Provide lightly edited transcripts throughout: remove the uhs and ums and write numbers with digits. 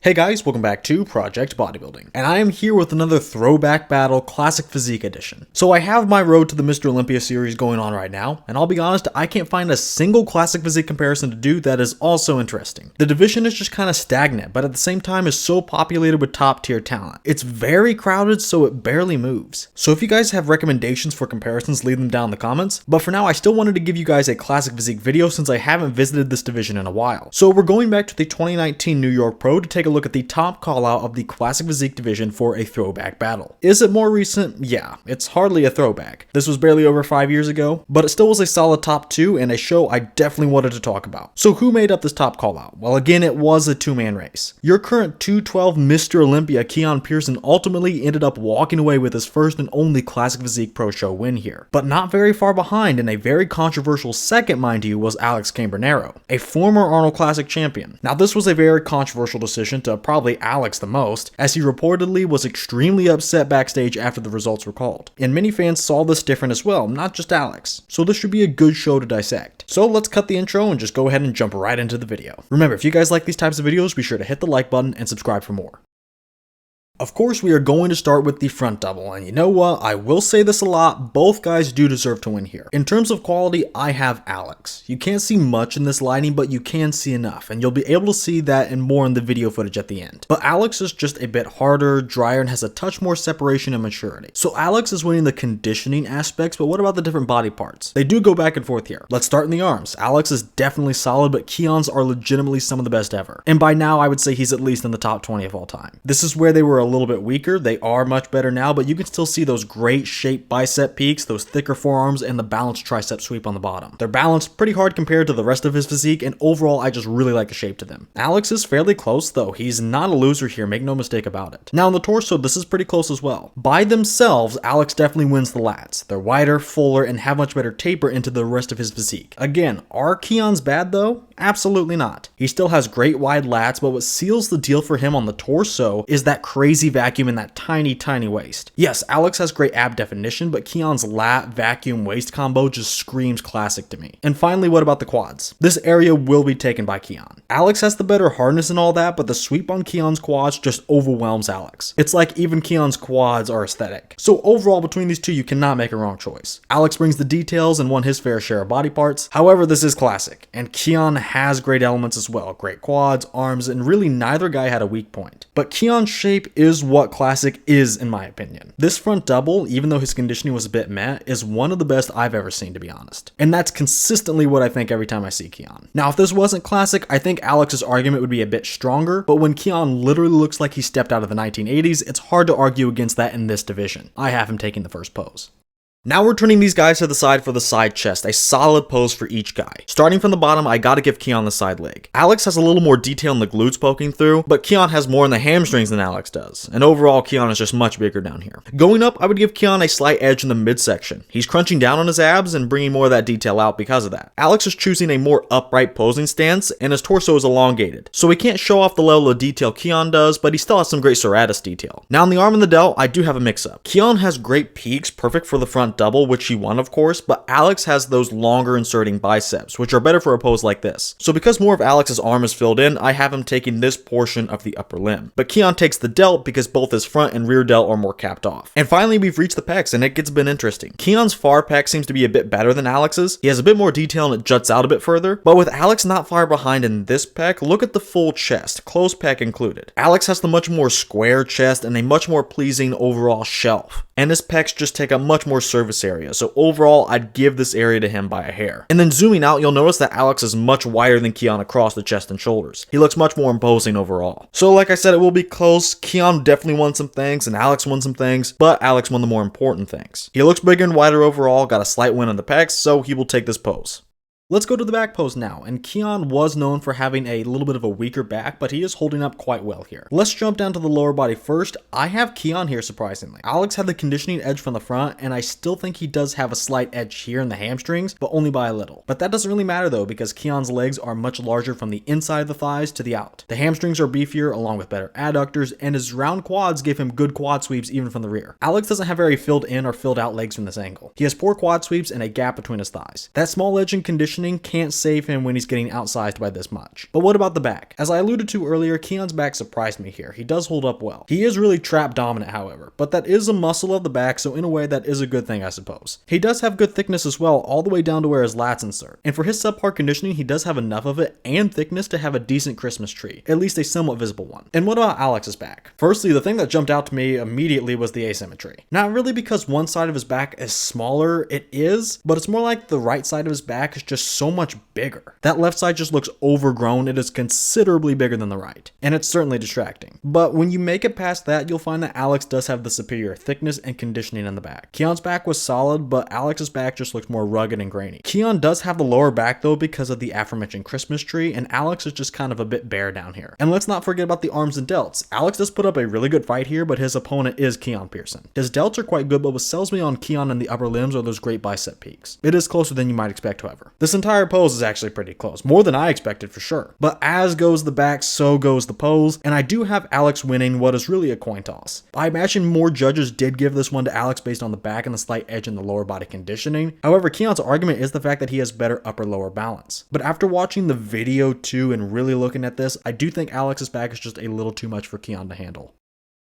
Hey guys, welcome back to Project Bodybuilding, and I am here with another Throwback Battle Classic Physique Edition. So I have my Road to the Mr. Olympia series going on right now, and I'll be honest, I can't find a single Classic Physique comparison to do that is also interesting. The division is just kind of stagnant, but at the same time is so populated with top tier talent. It's very crowded, so it barely moves. So if you guys have recommendations for comparisons, leave them down in the comments, but for now I still wanted to give you guys a Classic Physique video since I haven't visited this division in a while. So we're going back to the 2019 New York Pro to take a look at the top call out of the Classic Physique division for a throwback battle. Is it more recent? Yeah, it's hardly a throwback. This was barely over 5 years ago, but it still was a solid top 2 and a show I definitely wanted to talk about. So who made up this top call out? Well, again, it was a two-man race. Your current 212 Mr. Olympia, Keone Pearson, ultimately ended up walking away with his first and only Classic Physique Pro Show win here. But not very far behind, and a very controversial second, mind you, was Alex Cambronero, a former Arnold Classic champion. Now, this was a very controversial decision to probably Alex the most, as he reportedly was extremely upset backstage after the results were called. And many fans saw this different as well, not just Alex. So this should be a good show to dissect. So let's cut the intro and just go ahead and jump right into the video. Remember, if you guys like these types of videos, be sure to hit the like button and subscribe for more. Of course, we are going to start with the front double, and you know what, I will say this a lot, both guys do deserve to win here. In terms of quality, I have Alex. You can't see much in this lighting, but you can see enough, and you'll be able to see that and more in the video footage at the end. But Alex is just a bit harder, drier, and has a touch more separation and maturity. So Alex is winning the conditioning aspects, but what about the different body parts? They do go back and forth here. Let's start in the arms. Alex is definitely solid, but Keone's are legitimately some of the best ever. And by now, I would say he's at least in the top 20 of all time. This is where they were a little bit weaker. They are much better now, but you can still see those great shaped bicep peaks, those thicker forearms, and the balanced tricep sweep on the bottom. They're balanced pretty hard compared to the rest of his physique, and overall I just really like the shape to them. Alex is fairly close though. He's not a loser here, make no mistake about it. Now in the torso, this is pretty close as well. By themselves, Alex definitely wins the lats. They're wider, fuller, and have much better taper into the rest of his physique. Again, are Keone's bad though? Absolutely not. He still has great wide lats, but what seals the deal for him on the torso is that crazy vacuum in that tiny waist. Yes, Alex has great ab definition, but Keone's lat vacuum waist combo just screams classic to me. And finally, what about the quads? This area will be taken by Keone. Alex has the better hardness and all that, but the sweep on Keone's quads just overwhelms Alex. It's like even Keone's quads are aesthetic. So overall, between these two, you cannot make a wrong choice. Alex brings the details and won his fair share of body parts. However, this is classic, and Keone has great elements as well. Great quads, arms, and really neither guy had a weak point. But Keone's shape is what classic is, in my opinion. This front double, even though his conditioning was a bit meh, is one of the best I've ever seen, to be honest. And that's consistently what I think every time I see Keone. Now, if this wasn't classic, I think Alex's argument would be a bit stronger, but when Keone literally looks like he stepped out of the 1980s, it's hard to argue against that in this division. I have him taking the first pose. Now we're turning these guys to the side for the side chest, a solid pose for each guy. Starting from the bottom, I gotta give Keone the side leg. Alex has a little more detail in the glutes poking through, but Keone has more in the hamstrings than Alex does. And overall, Keone is just much bigger down here. Going up, I would give Keone a slight edge in the midsection. He's crunching down on his abs and bringing more of that detail out because of that. Alex is choosing a more upright posing stance, and his torso is elongated. So he can't show off the level of detail Keone does, but he still has some great serratus detail. Now on the arm and the delt, I do have a mix-up. Keone has great peaks, perfect for the front double, which he won of course, but Alex has those longer inserting biceps, which are better for a pose like this. So because more of Alex's arm is filled in, I have him taking this portion of the upper limb. But Keone takes the delt because both his front and rear delt are more capped off. And finally, we've reached the pecs, and it gets a bit interesting. Keone's far pec seems to be a bit better than Alex's. He has a bit more detail and it juts out a bit further, but with Alex not far behind in this pec, look at the full chest, closed pec included. Alex has the much more square chest and a much more pleasing overall shelf. And his pecs just take up much more surface area, so overall I'd give this area to him by a hair. And then zooming out, you'll notice that Alex is much wider than Keone across the chest and shoulders. He looks much more imposing overall. So like I said, it will be close. Keone definitely won some things and Alex won some things, but Alex won the more important things. He looks bigger and wider overall, got a slight win on the pecs, so he will take this pose. Let's go to the back pose now, and Keone was known for having a little bit of a weaker back, but he is holding up quite well here. Let's jump down to the lower body first. I have Keone here surprisingly. Alex had the conditioning edge from the front, and I still think he does have a slight edge here in the hamstrings, but only by a little. But that doesn't really matter though, because Keone's legs are much larger from the inside of the thighs to the out. The hamstrings are beefier along with better adductors, and his round quads give him good quad sweeps even from the rear. Alex doesn't have very filled in or filled out legs from this angle. He has poor quad sweeps and a gap between his thighs. That small edge in conditioning conditioning can't save him when he's getting outsized by this much. But what about the back? As I alluded to earlier, Keone's back surprised me here. He does hold up well. He is really trap dominant, however, but that is a muscle of the back, so in a way that is a good thing, I suppose. He does have good thickness as well, all the way down to where his lats insert. And for his subpar conditioning, he does have enough of it and thickness to have a decent Christmas tree, at least a somewhat visible one. And what about Alex's back? Firstly, the thing that jumped out to me immediately was the asymmetry. Not really because one side of his back is smaller, it is, but it's more like the right side of his back is just so much bigger. That left side just looks overgrown. It is considerably bigger than the right, and it's certainly distracting. But when you make it past that, you'll find that Alex does have the superior thickness and conditioning in the back. Keone's back was solid, but Alex's back just looks more rugged and grainy. Keone does have the lower back though because of the aforementioned Christmas tree, and Alex is just kind of a bit bare down here. And let's not forget about the arms and delts. Alex does put up a really good fight here, but his opponent is Keone Pearson. His delts are quite good, but what sells me on Keone in the upper limbs are those great bicep peaks. It is closer than you might expect, however. This entire pose is actually pretty close, more than I expected for sure. But as goes the back, so goes the pose, and I do have Alex winning what is really a coin toss. I imagine more judges did give this one to Alex based on the back and the slight edge in the lower body conditioning. However, Keone's argument is the fact that he has better upper-lower balance. But after watching the video too and really looking at this, I do think Alex's back is just a little too much for Keone to handle.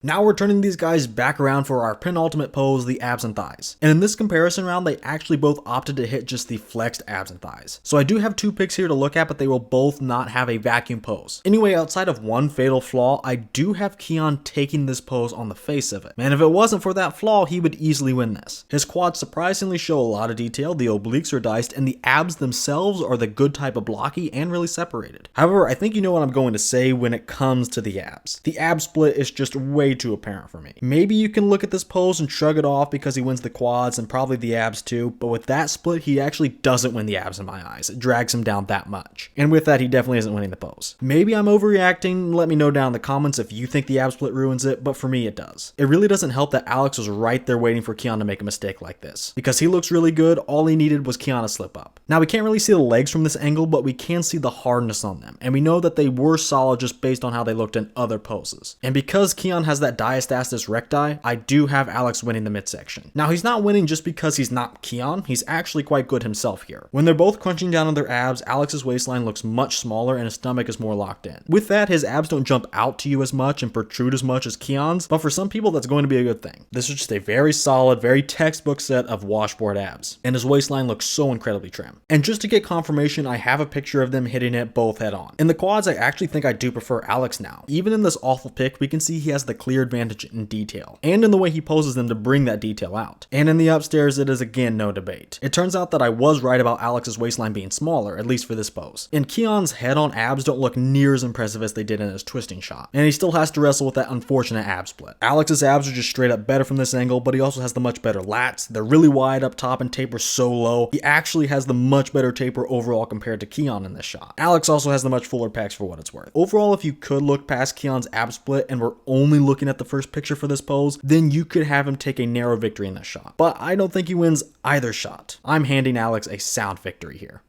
Now we're turning these guys back around for our penultimate pose, the abs and thighs. And in this comparison round, they actually both opted to hit just the flexed abs and thighs. So I do have two picks here to look at, but they will both not have a vacuum pose. Anyway, outside of one fatal flaw, I do have Keone taking this pose on the face of it. Man, if it wasn't for that flaw, he would easily win this. His quads surprisingly show a lot of detail, the obliques are diced, and the abs themselves are the good type of blocky and really separated. However, I think you know what I'm going to say when it comes to the abs. The ab split is just way too apparent for me. Maybe you can look at this pose and shrug it off because he wins the quads and probably the abs too, but with that split, he actually doesn't win the abs in my eyes. It drags him down that much. And with that, he definitely isn't winning the pose. Maybe I'm overreacting. Let me know down in the comments if you think the ab split ruins it, but for me, it does. It really doesn't help that Alex was right there waiting for Keone to make a mistake like this. Because he looks really good, all he needed was Keone to slip up. Now, we can't really see the legs from this angle, but we can see the hardness on them. And we know that they were solid just based on how they looked in other poses. And because Keone has that diastasis recti, I do have Alex winning the midsection. Now, he's not winning just because he's not Keone. He's actually quite good himself here. When they're both crunching down on their abs, Alex's waistline looks much smaller and his stomach is more locked in. With that, his abs don't jump out to you as much and protrude as much as Keone's, but for some people, that's going to be a good thing. This is just a very solid, very textbook set of washboard abs, and his waistline looks so incredibly trim. And just to get confirmation, I have a picture of them hitting it both head on. In the quads, I actually think I do prefer Alex now. Even in this awful pic, we can see he has the clear advantage in detail, and in the way he poses them to bring that detail out. And in the upstairs, it is again no debate. It turns out that I was right about Alex's waistline being smaller, at least for this pose. And Keone's head-on abs don't look near as impressive as they did in his twisting shot, and he still has to wrestle with that unfortunate ab split. Alex's abs are just straight up better from this angle, but he also has the much better lats. They're really wide up top and taper so low. He actually has the much better taper overall compared to Keone in this shot. Alex also has the much fuller pecs for what it's worth. Overall, if you could look past Keone's ab split and we're only looking at the first picture for this pose, then you could have him take a narrow victory in this shot. But I don't think he wins either shot. I'm handing Alex a sound victory here.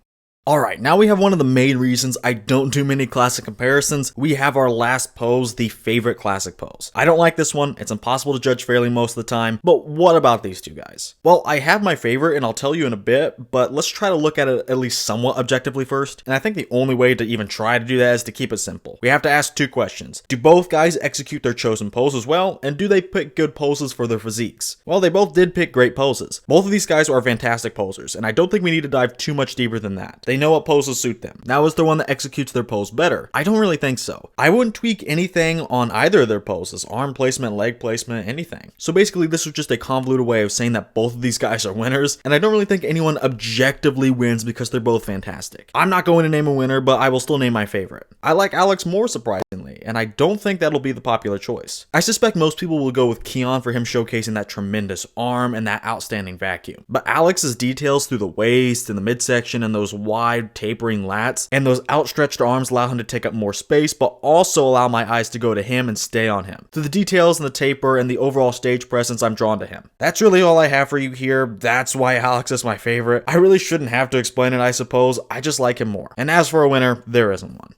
Alright, now we have one of the main reasons I don't do many classic comparisons. We have our last pose, the favorite classic pose. I don't like this one, it's impossible to judge fairly most of the time, but what about these two guys? Well, I have my favorite and I'll tell you in a bit, but let's try to look at it at least somewhat objectively first. And I think the only way to even try to do that is to keep it simple. We have to ask two questions. Do both guys execute their chosen poses well, and do they pick good poses for their physiques? Well, they both did pick great poses. Both of these guys are fantastic posers, and I don't think we need to dive too much deeper than that. They know what poses suit them. Now, is there one that executes their pose better? I don't really think so. I wouldn't tweak anything on either of their poses, arm placement, leg placement, anything. So basically, this was just a convoluted way of saying that both of these guys are winners, and I don't really think anyone objectively wins because they're both fantastic. I'm not going to name a winner, but I will still name my favorite. I like Alex more, surprisingly, and I don't think that'll be the popular choice. I suspect most people will go with Keone for him showcasing that tremendous arm and that outstanding vacuum. But Alex's details through the waist and the midsection and those wide tapering lats and those outstretched arms allow him to take up more space, but also allow my eyes to go to him and stay on him. Through the details and the taper and the overall stage presence, I'm drawn to him. That's really all I have for you here. That's why Alex is my favorite. I really shouldn't have to explain it, I suppose. I just like him more. And as for a winner, there isn't one.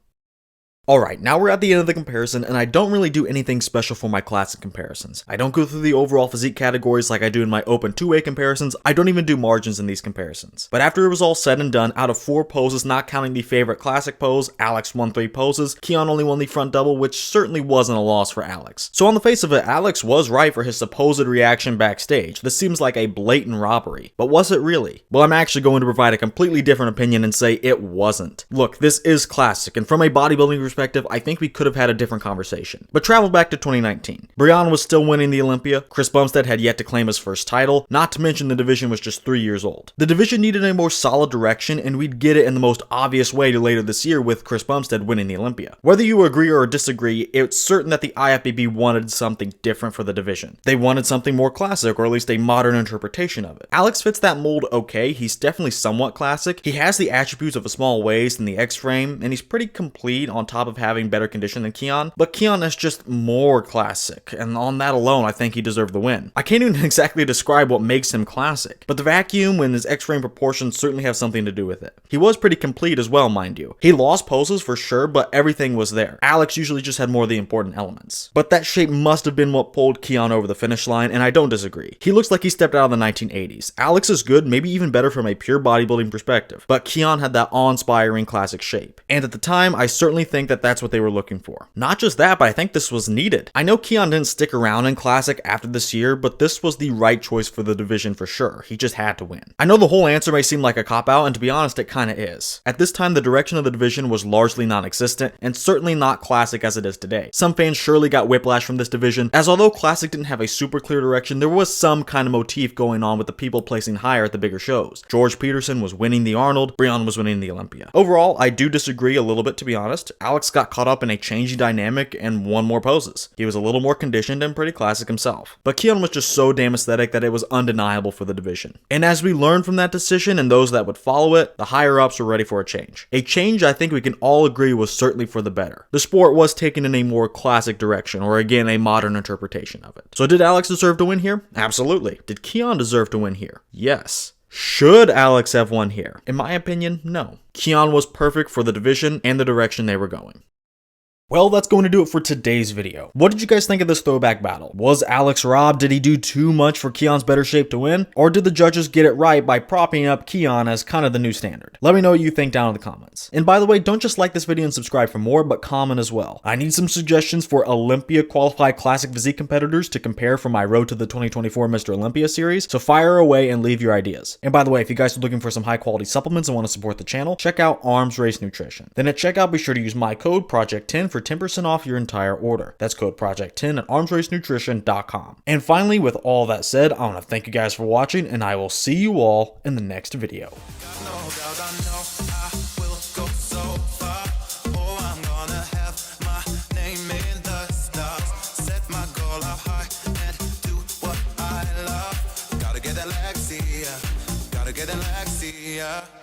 Alright, now we're at the end of the comparison, and I don't really do anything special for my classic comparisons. I don't go through the overall physique categories like I do in my open two-way comparisons. I don't even do margins in these comparisons. But after it was all said and done, out of 4 poses, not counting the favorite classic pose, Alex won 3 poses, Keone only won the front double, which certainly wasn't a loss for Alex. So on the face of it, Alex was right for his supposed reaction backstage. This seems like a blatant robbery. But was it really? Well, I'm actually going to provide a completely different opinion and say it wasn't. Look, this is classic, and from a bodybuilding perspective, I think we could have had a different conversation. But travel back to 2019. Brian was still winning the Olympia, Chris Bumstead had yet to claim his first title, not to mention the division was just 3 years old. The division needed a more solid direction, and we'd get it in the most obvious way later this year with Chris Bumstead winning the Olympia. Whether you agree or disagree, it's certain that the IFBB wanted something different for the division. They wanted something more classic, or at least a modern interpretation of it. Alex fits that mold okay, he's definitely somewhat classic, he has the attributes of a small waist and the X-frame, and he's pretty complete on top of having better condition than Keone, but Keone is just more classic, and on that alone, I think he deserved the win. I can't even exactly describe what makes him classic, but the vacuum and his X-frame proportions certainly have something to do with it. He was pretty complete as well, mind you. He lost poses for sure, but everything was there. Alex usually just had more of the important elements. But that shape must have been what pulled Keone over the finish line, and I don't disagree. He looks like he stepped out of the 1980s. Alex is good, maybe even better from a pure bodybuilding perspective, but Keone had that awe-inspiring classic shape. And at the time, I certainly think that that's what they were looking for. Not just that, but I think this was needed. I know Keone didn't stick around in Classic after this year, but this was the right choice for the division for sure. He just had to win. I know the whole answer may seem like a cop-out, and to be honest, it kinda is. At this time, the direction of the division was largely non-existent, and certainly not Classic as it is today. Some fans surely got whiplash from this division, as although Classic didn't have a super clear direction, there was some kind of motif going on with the people placing higher at the bigger shows. George Peterson was winning the Arnold, Brian was winning the Olympia. Overall, I do disagree a little bit, to be honest. Alex got caught up in a changing dynamic and won more poses. He was a little more conditioned and pretty classic himself. But Keone was just so damn aesthetic that it was undeniable for the division. And as we learned from that decision and those that would follow it, the higher-ups were ready for a change. A change I think we can all agree was certainly for the better. The sport was taken in a more classic direction, or again, a modern interpretation of it. So did Alex deserve to win here? Absolutely. Did Keone deserve to win here? Yes. Should Alex have won here? In my opinion, no. Keone was perfect for the division and the direction they were going. Well, that's going to do it for today's video. What did you guys think of this throwback battle? Was Alex robbed? Did he do too much for Keone's better shape to win? Or did the judges get it right by propping up Keone as kind of the new standard? Let me know what you think down in the comments. And by the way, don't just like this video and subscribe for more, but comment as well. I need some suggestions for Olympia qualified classic physique competitors to compare for my Road to the 2024 Mr. Olympia series, so fire away and leave your ideas. And by the way, if you guys are looking for some high quality supplements and want to support the channel, check out Arms Race Nutrition. Then at checkout, be sure to use my code Project10 for 10% off your entire order. That's code Project10 at armsracenutrition.com. And finally, with all that said, I want to thank you guys for watching, and I will see you all in the next video. Get Alexia.